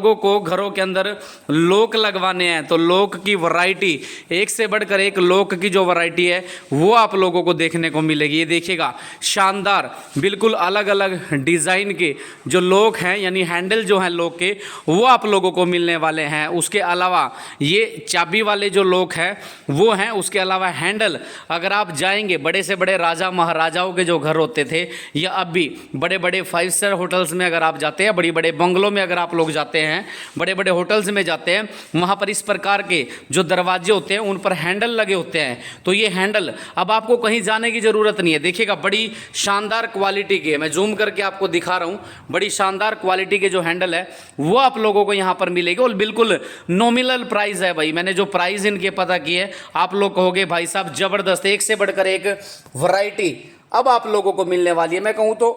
लोगों को घरों के अंदर लॉक लगवाने हैं तो लॉक की वैरायटी, एक से बढ़कर एक लॉक की जो वैरायटी है वो आप लोगों को देखने को मिलेगी। ये देखिएगा शानदार बिल्कुल अलग अलग डिज़ाइन के जो लॉक हैं यानी हैंडल जो हैं लॉक के वो आप लोगों को मिलने वाले हैं। उसके अलावा ये चाबी वाले जो लॉक हैं वो हैं। उसके अलावा हैंडल अगर आप जाएंगे बड़े से बड़े राजा महाराजाओं के जो घर होते थे या अब भी बड़े बड़े 5 स्टार होटल्स में अगर आप जाते हैं, बड़ी बड़े बंगलों में अगर आप लोग जाते हैं, बड़े बड़े होटल्स में जाते हैं, वहाँ पर इस प्रकार के जो दरवाजे होते हैं उन पर हैंडल लगे होते हैं। तो ये हैंडल अब आपको कहीं जाने की ज़रूरत नहीं है। देखिएगा बड़ी शानदार क्वालिटी के, मैं जूम करके आपको दिखा रहा हूँ, बड़ी शानदार क्वालिटी के जो हैंडल है वो आप लोगों को यहाँ पर मिलेगा और बिल्कुल नॉमिनल प्राइस है भाई। मैंने जो प्राइस इनके पता किए आप लोग कहोगे भाई साहब ज़बरदस्त, एक से बढ़कर एक वैरायटी अब आप लोगों को मिलने वाली है। मैं कहूँ तो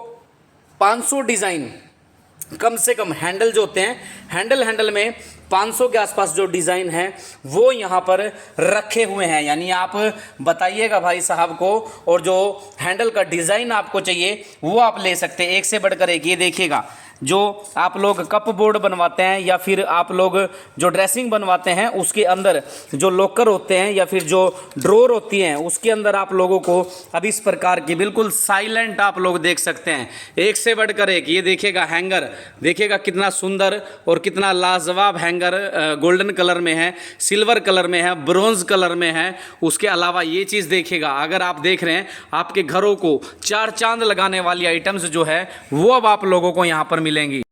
500 डिज़ाइन कम से कम हैंडल जो होते हैं, हैंडल में 500 के आसपास जो डिज़ाइन है वो यहाँ पर रखे हुए हैं। यानी आप बताइएगा भाई साहब को और जो हैंडल का डिज़ाइन आपको चाहिए वो आप ले सकते हैं, एक से बढ़कर एक। ये देखिएगा जो आप लोग कप बोर्ड बनवाते हैं या फिर आप लोग जो ड्रेसिंग बनवाते हैं उसके अंदर जो लॉकर होते हैं या फिर जो ड्रॉर होती हैं उसके अंदर आप लोगों को अब इस प्रकार की बिल्कुल साइलेंट आप लोग देख सकते हैं, एक से बढ़कर एक। ये देखिएगा हैंगर, देखिएगा कितना सुंदर और कितना लाजवाब हैंगर गोल्डन कलर में है, सिल्वर कलर में है, ब्रॉन्ज कलर में है। उसके अलावा ये चीज़ देखिएगा, अगर आप देख रहे हैं आपके घरों को चार चांद लगाने वाली आइटम्स जो है वो अब आप लोगों को यहाँ पर मिलेंगी।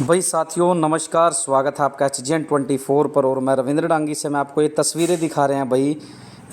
भाई साथियों नमस्कार, स्वागत है आपका HGN 24 पर और मैं रविंद्र डांगी से मैं आपको ये तस्वीरें दिखा रहे हैं भाई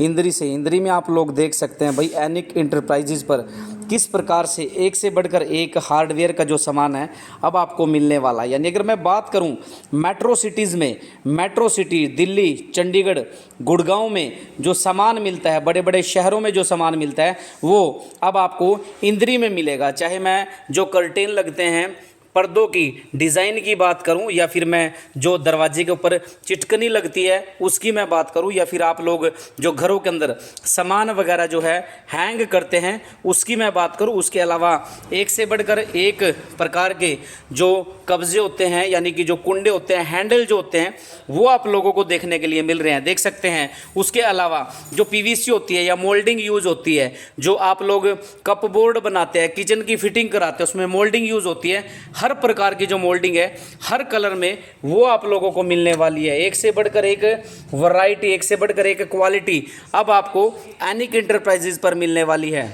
इंद्री से। इंद्री में आप लोग देख सकते हैं भाई एनिक इंटरप्राइजेज पर किस प्रकार से एक से बढ़कर एक हार्डवेयर का जो सामान है अब आपको मिलने वाला है। यानी अगर मैं बात करूं मेट्रो सिटीज़ में, मेट्रो सिटी दिल्ली, चंडीगढ़, गुड़गांव में जो सामान मिलता है, बड़े बड़े शहरों में जो सामान मिलता है वो अब आपको इंद्री में मिलेगा। चाहे मैं जो कर्टेन लगते हैं पर्दों की डिज़ाइन की बात करूं या फिर मैं जो दरवाजे के ऊपर चिटकनी लगती है उसकी मैं बात करूं या फिर आप लोग जो घरों के अंदर सामान वगैरह जो है हैंग करते हैं उसकी मैं बात करूं। उसके अलावा एक से बढ़कर एक प्रकार के जो कब्जे होते हैं यानी कि जो कुंडे होते हैं, हैंडल जो होते हैं वो आप लोगों को देखने के लिए मिल रहे हैं, देख सकते हैं। उसके अलावा जो PVC होती है या मोल्डिंग यूज़ होती है, जो आप लोग कप बोर्ड बनाते हैं, किचन की फिटिंग कराते हैं, उसमें मोल्डिंग यूज़ होती है। हर प्रकार की जो मोल्डिंग है हर कलर में वो आप लोगों को मिलने वाली है। एक से बढ़कर एक वैरायटी, एक से बढ़कर एक क्वालिटी अब आपको एनिक इंटरप्राइजेज पर मिलने वाली है।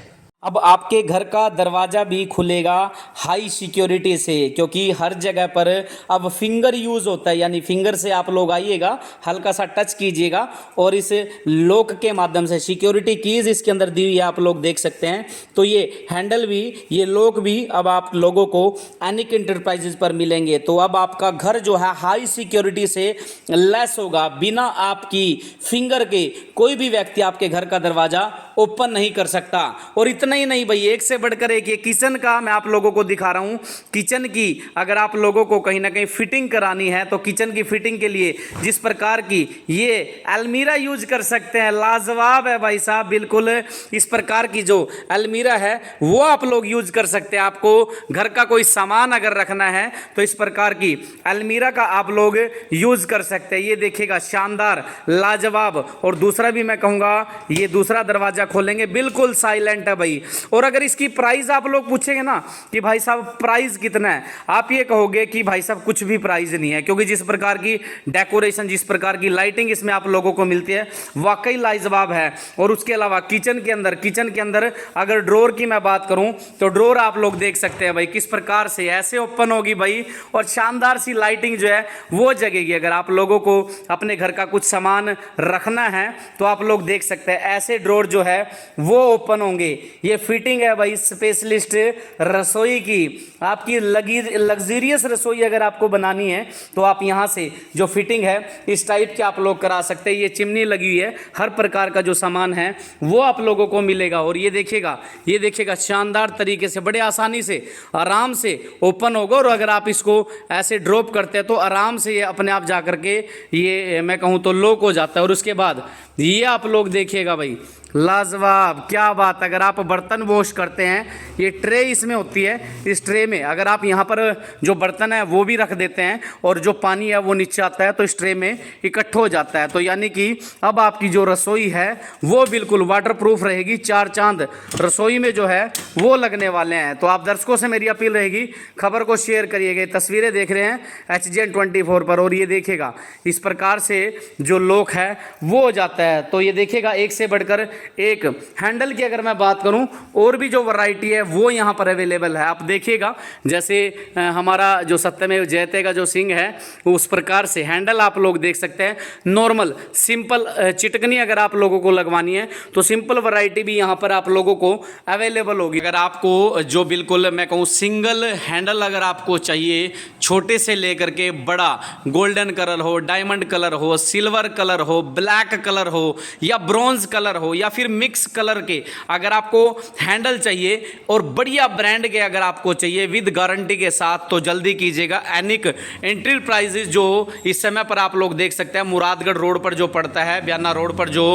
अब आपके घर का दरवाज़ा भी खुलेगा हाई सिक्योरिटी से, क्योंकि हर जगह पर अब फिंगर यूज़ होता है। यानी फिंगर से आप लोग आइएगा, हल्का सा टच कीजिएगा और इस लॉक के माध्यम से सिक्योरिटी कीज़ इसके अंदर दी हुई है, आप लोग देख सकते हैं। तो ये हैंडल भी, ये लॉक भी अब आप लोगों को एनिक इंटरप्राइजेज पर मिलेंगे। तो अब आपका घर जो है हाई सिक्योरिटी से लेस होगा, बिना आपकी फिंगर के कोई भी व्यक्ति आपके घर का दरवाज़ा ओपन नहीं कर सकता। और इतना ही नहीं भाई, एक से बढ़कर एक ये किचन का मैं आप लोगों को दिखा रहा हूं। किचन की अगर आप लोगों को कहीं ना कहीं फिटिंग करानी है तो किचन की फिटिंग के लिए जिस प्रकार की ये अलमीरा यूज कर सकते हैं, लाजवाब है भाई साहब। बिल्कुल इस प्रकार की जो अलमीरा है वो आप लोग यूज कर सकते हैं। आपको घर का कोई सामान अगर रखना है तो इस प्रकार की अलमीरा का आप लोग यूज कर सकते हैं। ये देखिएगा शानदार, लाजवाब। और दूसरा भी मैं कहूँगा, ये दूसरा दरवाजा खोलेंगे बिल्कुल साइलेंट है भाई। और अगर इसकी प्राइस आप लोग पूछेंगे ना कि भाई साहब प्राइस कितना है, आप ये कहोगे कि भाई साहब कुछ भी प्राइस नहीं है, क्योंकि जिस प्रकार की डेकोरेशन, जिस प्रकार की लाइटिंग इसमें आप लोगों को मिलती है वाकई लाजवाब है। और उसके अलावा किचन के अंदर अगर ड्रॉर की मैं बात करूं तो ड्रॉर आप लोग देख सकते हैं भाई किस प्रकार से ऐसे ओपन होगी भाई, और शानदार सी लाइटिंग जो है वो जगेगी। अगर आप लोगों को अपने घर का कुछ सामान रखना है तो आप लोग देख सकते हैं ऐसे ड्रॉर जो है वो ओपन होंगे। ये फिटिंग है भाई स्पेशलिस्ट रसोई की। आपकी लग्जरियस रसोई अगर आपको बनानी है तो आप यहाँ से जो फिटिंग है इस टाइप के आप लोग करा सकते हैं। ये चिमनी लगी हुई है, हर प्रकार का जो सामान है वो आप लोगों को मिलेगा। और ये देखिएगा शानदार तरीके से बड़े आसानी से आराम से ओपन होगा। और अगर आप इसको ऐसे ड्रॉप करते हैं तो आराम से ये अपने आप जा करके ये मैं कहूँ तो लॉक हो जाता है। और उसके बाद ये आप लोग देखिएगा भाई लाजवाब, क्या बात। अगर आप बर्तन वॉश करते हैं, ये ट्रे इसमें होती है, इस ट्रे में अगर आप यहाँ पर जो बर्तन है वो भी रख देते हैं और जो पानी है वो नीचे आता है तो इस ट्रे में इकट्ठा हो जाता है। तो यानी कि अब आपकी जो रसोई है वो बिल्कुल वाटरप्रूफ रहेगी। चार चांद रसोई में जो है वो लगने वाले हैं। तो आप दर्शकों से मेरी अपील रहेगी, खबर को शेयर करिएगा। तस्वीरें देख रहे हैं HGN 24 पर, और ये देखेगा इस प्रकार से जो लॉक है वो हो जाता है। तो ये देखेगा एक से बढ़कर एक। हैंडल की अगर मैं बात करूं, और भी जो वैरायटी है वो यहाँ पर अवेलेबल है। आप देखिएगा जैसे हमारा जो सत्यमेव जयते का जो सिंह है उस प्रकार से हैंडल आप लोग देख सकते हैं। नॉर्मल सिंपल चिटकनी अगर आप लोगों को लगवानी है तो सिंपल वैरायटी भी यहाँ पर आप लोगों को अवेलेबल होगी। अगर आपको जो बिल्कुल मैं कहूँ सिंगल हैंडल अगर आपको चाहिए, छोटे से लेकर के बड़ा, गोल्डन कलर हो, डायमंड कलर हो, सिल्वर कलर हो, ब्लैक कलर हो या ब्रॉन्ज कलर हो या फिर मिक्स कलर के अगर आपको हैंडल चाहिए और बढ़िया ब्रांड के अगर आपको चाहिए विद गारंटी के साथ, तो जल्दी कीजिएगा। एनिक एंटरप्राइजेज जो इस समय पर आप लोग देख सकते हैं मुरादगढ़ रोड पर जो पड़ता है, बयाना रोड पर जो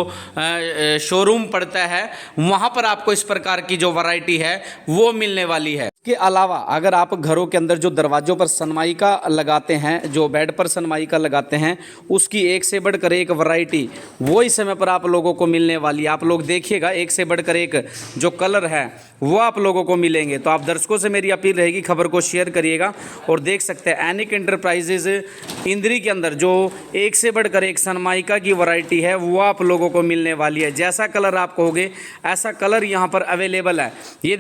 शोरूम पड़ता है, वहाँ पर आपको इस प्रकार की जो वैरायटी है वो मिलने वाली है। इसके अलावा अगर आप घरों के अंदर जो दरवाजों पर सनमाइका लगाते हैं, जो बेड पर सनमाइका लगाते हैं, उसकी एक से बढ़कर एक वैरायटी वो इस समय पर आप लोगों को मिलने वाली है। आप लोग देखिएगा एक से बढ़कर एक जो कलर है वो आप लोगों को मिलेंगे। तो आप दर्शकों से मेरी अपील रहेगी, खबर को शेयर करिएगा। और देख सकते हैं एनिक एंटरप्राइजेज इंद्री के अंदर जो एक से बढ़कर एक सनमाइका की वैरायटी है वो आप लोगों को मिलने वाली है। जैसा कलर आप कहोगे ऐसा कलर यहाँ पर अवेलेबल है। ये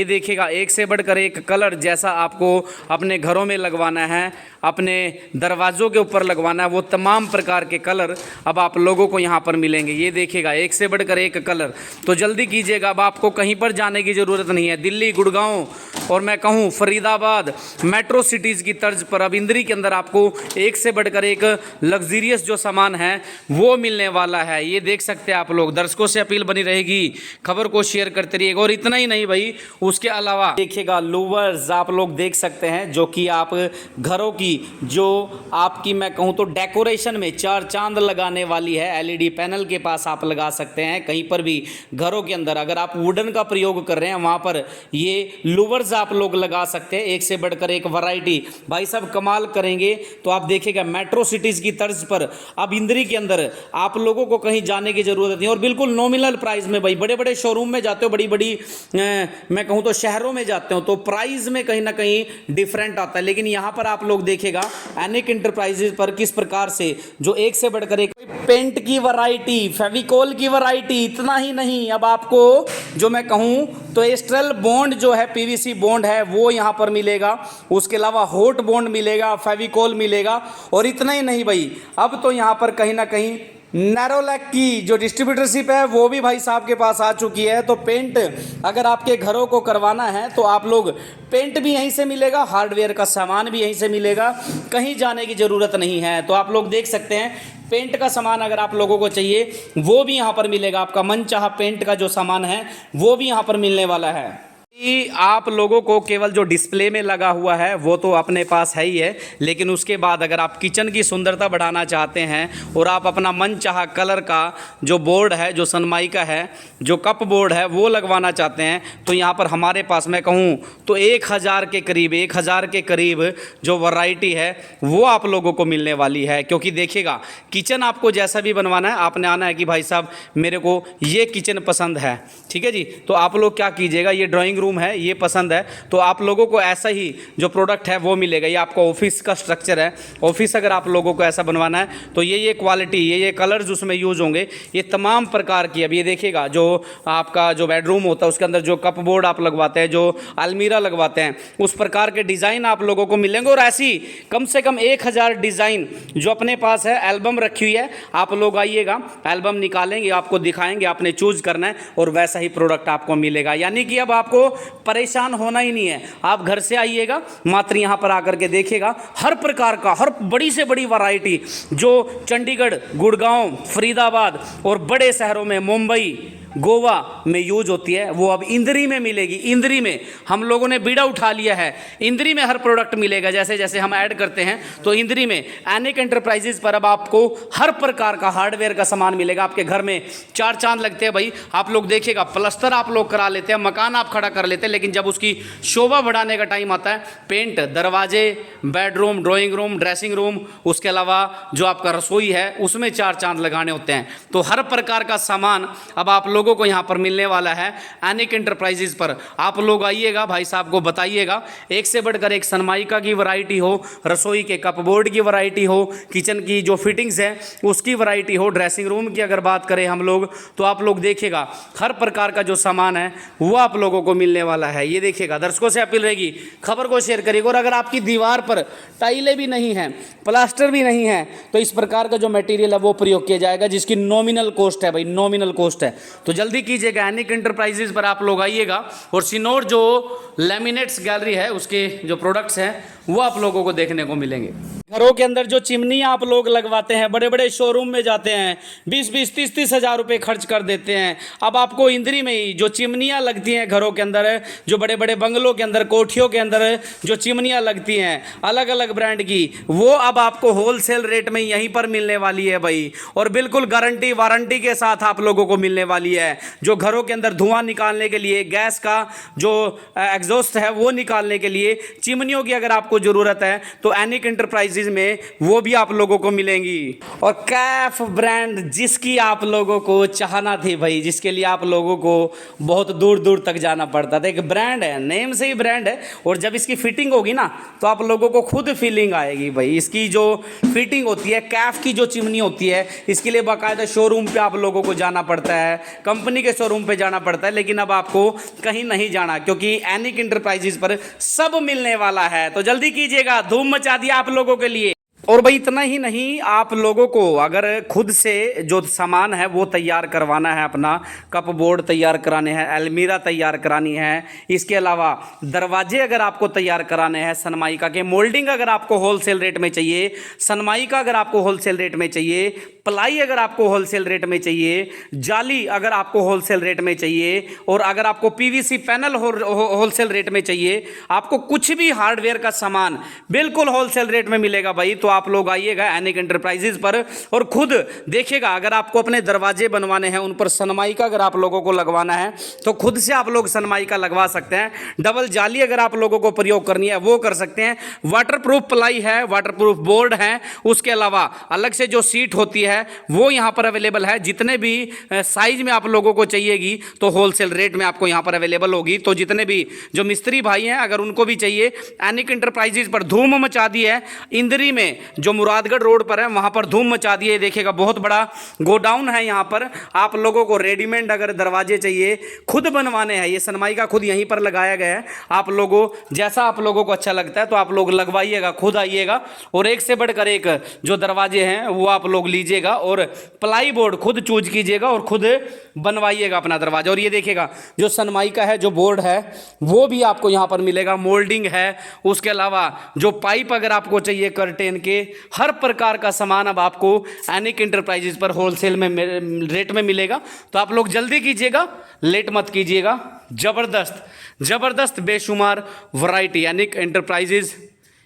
देखिएगा एक से बढ़कर एक कलर जैसा आपको अपने घरों में लगवाना है, अपने दरवाज़ों के ऊपर लगवाना है, वो तमाम प्रकार के कलर अब आप लोगों को यहाँ पर मिलेंगे। ये देखिएगा एक से बढ़कर एक कलर। तो जल्दी कीजिएगा, अब आपको कहीं पर जाने की ज़रूरत नहीं है। दिल्ली, गुड़गांव और मैं कहूँ फरीदाबाद मेट्रो सिटीज़ की तर्ज पर अब इंद्री के अंदर आपको एक से बढ़कर एक लग्जरियस जो सामान है वो मिलने वाला है। ये देख सकते हैं आप लोग। दर्शकों से अपील बनी रहेगी, खबर को शेयर करते रहिएगा। और इतना ही नहीं भाई, उसके अलावा देखिएगा लूवर्स आप लोग देख सकते हैं जो कि आप घरों की जो आपकी मैं कहूँ तो डेकोरेशन में चार चांद लगाने वाली है। LED पैनल के पास आप लगा सकते हैं। कहीं पर भी घरों के अंदर अगर आप वुडन का प्रयोग कर रहे हैं वहाँ पर ये लूवर्स आप लोग लगा सकते हैं। एक से बढ़कर एक वैरायटी भाई साहब कमाल करेंगे। तो आप देखिएगा मेट्रो सिटीज़ की तर्ज पर अब इंद्री के अंदर आप लोगों को कहीं जाने की ज़रूरत नहीं और बिल्कुल नॉमिनल प्राइस में। भाई बड़े बड़े शोरूम में जाते हो, बड़ी बड़ी मैं कहूँ तो शहरों में जाते हो तो प्राइस में कहीं ना कहीं डिफरेंट आता है, लेकिन यहाँ पर आप लोग देखिएगा एनिक एंटरप्राइजेज पर किस प्रकार से जो एक से बढ़कर एक पेंट की वैरायटी, फेविकोल की वैरायटी। इतना ही नहीं, अब आपको जो मैं कहूँ तो एस्ट्रल बॉन्ड जो है PVC बॉन्ड है वो यहाँ पर मिलेगा। उसके अलावा हॉट बॉन्ड मिलेगा, फेविकोल मिलेगा। और इतना ही नहीं भाई, अब तो यहाँ पर कहीं ना कहीं नैरोलैक की जो डिस्ट्रीब्यूटरशिप है वो भी भाई साहब के पास आ चुकी है। तो पेंट अगर आपके घरों को करवाना है तो आप लोग पेंट भी यहीं से मिलेगा, हार्डवेयर का सामान भी यहीं से मिलेगा, कहीं जाने की ज़रूरत नहीं है। तो आप लोग देख सकते हैं पेंट का सामान अगर आप लोगों को चाहिए वो भी यहाँ पर मिलेगा। आपका मनचाहा पेंट का जो सामान है वो भी यहाँ पर मिलने वाला है। आप लोगों को केवल जो डिस्प्ले में लगा हुआ है वो तो अपने पास है ही है, लेकिन उसके बाद अगर आप किचन की सुंदरता बढ़ाना चाहते हैं और आप अपना मनचाहा कलर का जो बोर्ड है, जो सनमाइका है, जो कप बोर्ड है वो लगवाना चाहते हैं तो यहाँ पर हमारे पास मैं कहूँ तो 1000 के करीब जो वैरायटी है वो आप लोगों को मिलने वाली है। क्योंकि देखिएगा किचन आपको जैसा भी बनवाना है, आपने आना है कि भाई साहब मेरे को ये किचन पसंद है, ठीक है जी। तो आप लोग क्या कीजिएगा, ये ड्राइंग रूम है ये पसंद है तो आप लोगों को ऐसा ही जो प्रोडक्ट है वो मिलेगा। ये आपका ऑफिस का स्ट्रक्चर है, ऑफिस अगर आप लोगों को ऐसा बनवाना है तो ये क्वालिटी, ये कलर्स उसमें यूज होंगे, ये तमाम प्रकार की। अब ये देखिएगा जो आपका जो बेडरूम होता है उसके अंदर जो कप बोर्ड आप लगवाते हैं, जो अलमीरा लगवाते हैं, उस प्रकार के डिज़ाइन आप लोगों को मिलेंगे। और ऐसी कम से कम 1000 डिज़ाइन जो अपने पास है, एल्बम रखी हुई है। आप लोग आइएगा, एल्बम निकालेंगे, आपको दिखाएंगे, आपने चूज करना है और वैसा ही प्रोडक्ट आपको मिलेगा। यानी कि अब आपको परेशान होना ही नहीं है। आप घर से आइएगा, मात्र यहाँ पर आकर के देखिएगा हर प्रकार का, हर बड़ी से बड़ी वैरायटी जो चंडीगढ़, गुड़गांव, फरीदाबाद और बड़े शहरों में, मुंबई गोवा में यूज होती है वो अब इंद्री में मिलेगी। इंद्री में हम लोगों ने बीड़ा उठा लिया है, इंद्री में हर प्रोडक्ट मिलेगा। जैसे जैसे हम ऐड करते हैं तो इंद्री में एनिक एंटरप्राइजेज पर अब आपको हर प्रकार का हार्डवेयर का सामान मिलेगा। आपके घर में चार चांद लगते हैं भाई। आप लोग देखिएगा, प्लस्तर आप लोग करा लेते हैं, मकान आप खड़ा कर लेते हैं, लेकिन जब उसकी शोभा बढ़ाने का टाइम आता है, पेंट, दरवाजे, bedroom, drawing room, dressing room, उसके अलावा जो आपका रसोई है उसमें चार चांद लगाने होते हैं। तो हर प्रकार का सामान अब आप लोगों को यहाँ पर मिलने वाला है एनिक एंटरप्राइजेज पर। आप लोग आइएगा, भाई साहब को बताइएगा, एक से बढ़कर एक सनमाइका की वैरायटी हो, रसोई के कपबोर्ड की वैरायटी हो, किचन की जो फिटिंग्स है उसकी वैरायटी हो, ड्रेसिंग रूम की अगर बात करें हम लोग तो आप लोग देखिएगा हर प्रकार का जो सामान है वो आप लोगों को मिलने वाला है। ये देखिएगा, दर्शकों से अपील रहेगी खबर को शेयर करिएगा। और अगर आपकी दीवार पर टाइलें भी नहीं हैं, प्लास्टर भी नहीं है, तो इस प्रकार का जो मटेरियल है वो प्रयोग किया जाएगा, जिसकी नॉमिनल कॉस्ट है भाई, नॉमिनल कॉस्ट है। तो जल्दी कीजिएगा, एनिक एंटरप्राइजेज पर आप लोग आइएगा। और सिनोर जो लैमिनेट्स गैलरी है उसके जो प्रोडक्ट्स हैं वो आप लोगों को देखने को मिलेंगे। घरों के अंदर जो चिमनी आप लोग लगवाते हैं, बड़े बड़े शोरूम में जाते हैं, 20-20, 30-30 हज़ार रुपये खर्च कर देते हैं। अब आपको इंद्री में ही जो चिमनियाँ लगती हैं घरों के अंदर, जो बड़े बड़े बंगलों के अंदर, कोठियों के अंदर जो चिमनियाँ लगती हैं अलग अलग ब्रांड की, वो अब आपको होलसेल रेट में यहीं पर मिलने वाली है भाई। और बिल्कुल गारंटी वारंटी के साथ आप लोगों को मिलने वाली है। जो घरों के अंदर धुआं निकालने के लिए, गैस का जो एग्जॉस्ट है वो निकालने के लिए चिमनियों की अगर आपको ज़रूरत है तो एनिक एंटरप्राइजेज में वो भी आप लोगों को मिलेंगी। और कैफ ब्रांड जिसकी आप लोगों को चाहना थी भाई, जिसके लिए आप लोगों को बहुत दूर दूर तक जाना पड़ता था, एक ब्रांड है, नेम से ही ब्रांड है। और जब इसकी फिटिंग होगी ना तो आप लोगों को खुद फीलिंग आएगी भाई। इसकी जो फिटिंग होती है, कैफ की जो चिमनी होती है, इसके लिए बाकायदा शोरूम पे आप लोगों को जाना पड़ता है, कंपनी के शोरूम पे जाना पड़ता है। लेकिन अब आपको कहीं नहीं जाना, क्योंकि एनिक एंटरप्राइजेज पर सब मिलने वाला है। तो जल्दी कीजिएगा, धूम मचा दिया आप लोगों के लिए। और भाई इतना ही नहीं, आप लोगों को अगर खुद से जो सामान है वो तैयार करवाना है, अपना कप बोर्ड तैयार कराने हैं, अलमीरा तैयार करानी है, इसके अलावा दरवाजे अगर आपको तैयार कराने हैं, सनमाइका के मोल्डिंग अगर आपको होलसेल रेट में चाहिए, सनमाइका अगर आपको होलसेल रेट में चाहिए, प्लाई अगर आपको होलसेल रेट में चाहिए, जाली अगर आपको होलसेल रेट में चाहिए, और अगर आपको पीवीसी पैनल होलसेल रेट में चाहिए, आपको कुछ भी हार्डवेयर का सामान बिल्कुल होलसेल रेट में मिलेगा भाई। तो आप लोग आइएगा एनिक एंटरप्राइजेज पर और खुद देखिएगा। अगर आपको अपने दरवाजे बनवाने हैं, उन पर सनमाइका अगर आप लोगों को लगवाना है तो खुद से आप लोग सनमाइका लगवा सकते हैं। डबल जाली अगर आप लोगों को प्रयोग करनी है वो कर सकते हैं। वाटरप्रूफ प्लाई है, वाटरप्रूफ बोर्ड है, उसके अलावा अलग से जो सीट होती है वो यहाँ पर अवेलेबल है। जितने भी साइज में आप लोगों को चाहिएगी तो होलसेल रेट में आपको यहाँ पर अवेलेबल होगी। तो जितने भी जो मिस्त्री भाई हैं अगर उनको भी चाहिए, एनिक एंटरप्राइजेज पर धूम मचा दी है। इंद्री में जो मुरादगढ़ रोड पर है वहाँ पर धूम मचा दी है। देखिएगा, बहुत बड़ा गोडाउन है यहाँ पर। आप लोगों को रेडीमेड अगर दरवाजे चाहिए, खुद बनवाने हैं, ये सनमाइका खुद यहीं पर लगाया गया है। आप लोगों जैसा आप लोगों को अच्छा लगता है तो आप लोग लगवाइएगा, खुद आइएगा और एक से बढ़कर एक जो दरवाजे हैं वो आप लोग लीजिएगा और प्लाई बोर्ड खुद चूज कीजिएगा और खुद बनवाइएगा अपना दरवाजा। और ये देखिएगा, जो सनमाइका है, जो बोर्ड है वो भी आपको यहाँ पर मिलेगा, मोल्डिंग है, उसके अलावा जो पाइप अगर आपको चाहिए कर्टेन के, हर प्रकार का सामान अब आपको एनिक एंटरप्राइजेज पर होलसेल में रेट में मिलेगा। तो आप लोग जल्दी कीजिएगा, लेट मत कीजिएगा। ज़बरदस्त ज़बरदस्त बेशुमार वैरायटी एनिक एंटरप्राइजेज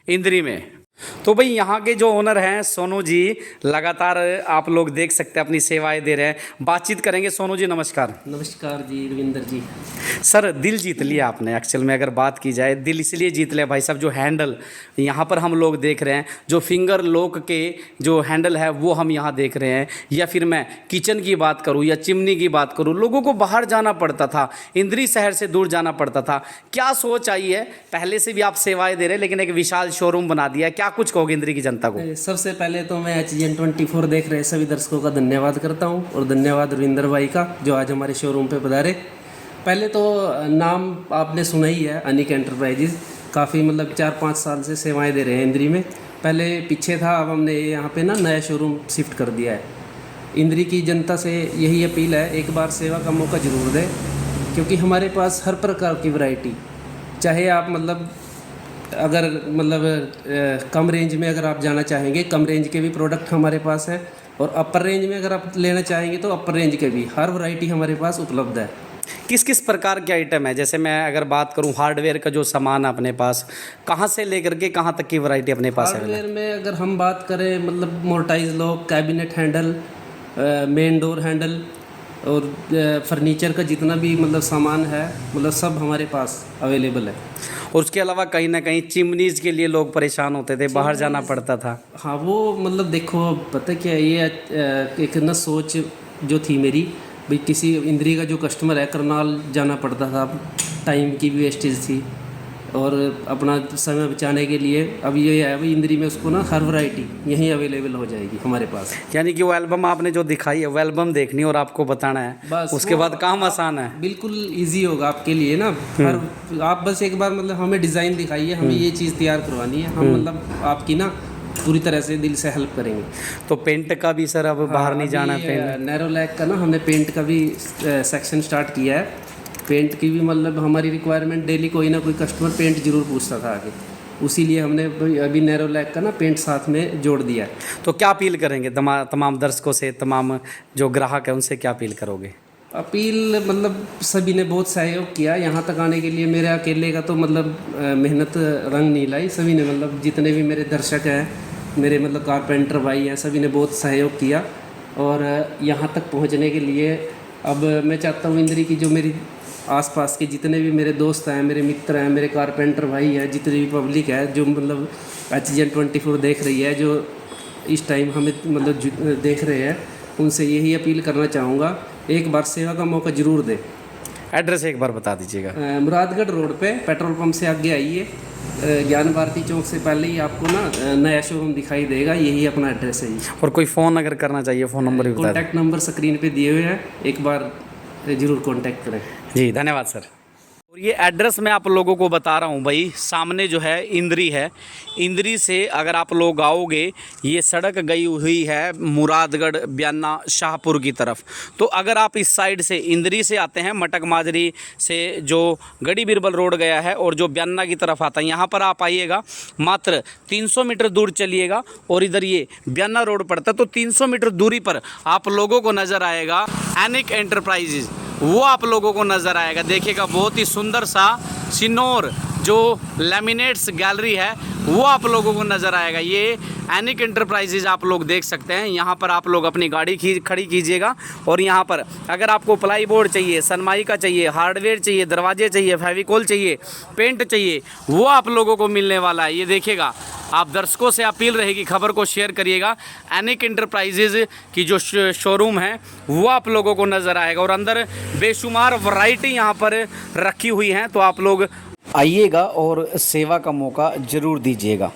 इंद्री में। तो भाई यहाँ के जो ओनर हैं सोनू जी, लगातार आप लोग देख सकते हैं अपनी सेवाएं दे रहे हैं। बातचीत करेंगे। सोनू जी नमस्कार। नमस्कार जी रविंदर जी। सर, दिल जीत लिया आपने। एक्चुअल में अगर बात की जाए, दिल इसलिए जीत लिया भाई साहब, जो हैंडल यहाँ पर हम लोग देख रहे हैं, जो फिंगर लॉक के जो हैंडल है वो हम यहाँ देख रहे हैं, या फिर मैं किचन की बात करूँ या चिमनी की बात करूँ, लोगों को बाहर जाना पड़ता था, इंद्री शहर से दूर जाना पड़ता था। क्या सोच आई है? पहले से भी आप सेवाएँ दे रहे हैं लेकिन एक विशाल शोरूम बना दिया, क्या कुछ कहोगे इंद्री की जनता को? सबसे पहले तो मैं HGN24 देख रहे सभी दर्शकों का धन्यवाद करता हूं और धन्यवाद रविंदर भाई का जो आज हमारे शोरूम पे पधारे। पहले तो नाम आपने सुना ही है, एनिक एंटरप्राइजेज काफ़ी मतलब 4-5 साल से सेवाएं दे रहे हैं इंद्री में। पहले पीछे था, अब हमने यहाँ पे ना नया शोरूम शिफ्ट कर दिया है। इंद्री की जनता से यही अपील है, एक बार सेवा का मौका ज़रूर दें, क्योंकि हमारे पास हर प्रकार की वैरायटी, चाहे आप मतलब अगर मतलब कम रेंज में अगर आप जाना चाहेंगे, कम रेंज के भी प्रोडक्ट हमारे पास है। और अपर रेंज में अगर आप लेना चाहेंगे तो अपर रेंज के भी हर वैरायटी हमारे पास उपलब्ध है। किस किस प्रकार के आइटम है? जैसे मैं अगर बात करूं हार्डवेयर का जो सामान है अपने पास, कहां से लेकर के कहां तक की वैरायटी अपने पास है? हार्डवेयर में अगर हम बात करें मतलब mortise lock, cabinet handle, main door handle और फर्नीचर का जितना भी मतलब सामान है मतलब सब हमारे पास अवेलेबल है। और उसके अलावा कहीं ना कहीं चिमनीज के लिए लोग परेशान होते थे, बाहर जाना पड़ता था। हाँ वो मतलब देखो पता क्या है, ये एक ना सोच जो थी मेरी भाई किसी इंद्री का जो कस्टमर है करनाल जाना पड़ता था, टाइम की भी वेस्टेज थी और अपना समय बचाने के लिए अब ये है भाई इंद्री में उसको ना हर वैरायटी यहीं अवेलेबल हो जाएगी हमारे पास। यानी कि वो एल्बम आपने जो दिखाई है वो एल्बम देखनी और आपको बताना है, बस उसके बाद काम आसान है। बिल्कुल इजी होगा आपके लिए ना। हर आप बस एक बार मतलब हमें डिज़ाइन दिखाइए, हमें ये चीज़ तैयार करवानी है, हम मतलब आपकी ना पूरी तरह से दिल से हेल्प करेंगे। तो पेंट का भी सर अब बाहर नहीं जाना है? पेंट नैरो लैक का ना हमने पेंट का भी सेक्शन स्टार्ट किया है। पेंट की भी मतलब हमारी रिक्वायरमेंट डेली कोई ना कोई कस्टमर पेंट जरूर पूछता था आगे, उसीलिए हमने अभी नैरो लैक का ना पेंट साथ में जोड़ दिया है। तो क्या अपील करेंगे तमाम दर्शकों से, तमाम जो ग्राहक है उनसे क्या अपील करोगे? अपील मतलब सभी ने बहुत सहयोग किया यहाँ तक आने के लिए। मेरे अकेले का तो मतलब मेहनत रंग नहीं लाई, सभी ने मतलब जितने भी मेरे दर्शक हैं, मेरे मतलब कारपेंटर भाई हैं, सभी ने बहुत सहयोग किया और यहाँ तक पहुँचने के लिए अब मैं चाहता हूँ इंद्री की जो मेरी आसपास के जितने भी मेरे दोस्त हैं, मेरे मित्र हैं, मेरे कारपेंटर भाई हैं, जितनी भी पब्लिक है जो मतलब HGN24 देख रही है, जो इस टाइम हमें मतलब देख रहे हैं, उनसे यही अपील करना चाहूँगा एक बार सेवा का मौका ज़रूर दें। एड्रेस एक बार बता दीजिएगा। मुरादगढ़ रोड पे पेट्रोल पंप से आगे आइए, ज्ञान भारती चौक से पहले ही आपको ना नया शोरूम दिखाई देगा, यही अपना एड्रेस है। और कोई फ़ोन अगर करना चाहिए, फ़ोन नंबर भी बता दें। कॉन्टैक्ट नंबर स्क्रीन पे दिए हुए हैं, एक बार ज़रूर कॉन्टैक्ट करें। जी धन्यवाद सर। और ये एड्रेस मैं आप लोगों को बता रहा हूँ भाई, सामने जो है इंद्री है। इंद्री से अगर आप लोग आओगे, ये सड़क गई हुई है मुरादगढ़ ब्याना शाहपुर की तरफ। तो अगर आप इस साइड से इंद्री से आते हैं, मटक माजरी से जो गढ़ी बिरबल रोड गया है और जो ब्याना की तरफ आता है, यहाँ पर आप आइएगा, मात्र 300 मीटर दूर चलिएगा और इधर ये ब्याना रोड पड़ता है। तो 300 मीटर दूरी पर आप लोगों को नज़र आएगा एनिक एंटरप्राइजेज, वो आप लोगों को नज़र आएगा। देखिएगा बहुत ही सुंदर सा सिनोर जो लैमिनेट्स गैलरी है वो आप लोगों को नज़र आएगा। ये एनिक एंटरप्राइजेज आप लोग देख सकते हैं। यहाँ पर आप लोग अपनी गाड़ी खड़ी कीजिएगा और यहाँ पर अगर आपको प्लाई बोर्ड चाहिए, सनमाइका चाहिए, हार्डवेयर चाहिए, दरवाजे चाहिए, फेविकोल चाहिए, पेंट चाहिए, वो आप लोगों को मिलने वाला है। ये देखिएगा, आप दर्शकों से अपील रहेगी, खबर को शेयर करिएगा। एनिक एंटरप्राइजेज की जो शोरूम है वो आप लोगों को नज़र आएगा और अंदर बेशुमार वैरायटी यहाँ पर रखी हुई हैं। तो आप लोग आइएगा और सेवा का मौका ज़रूर दीजिएगा।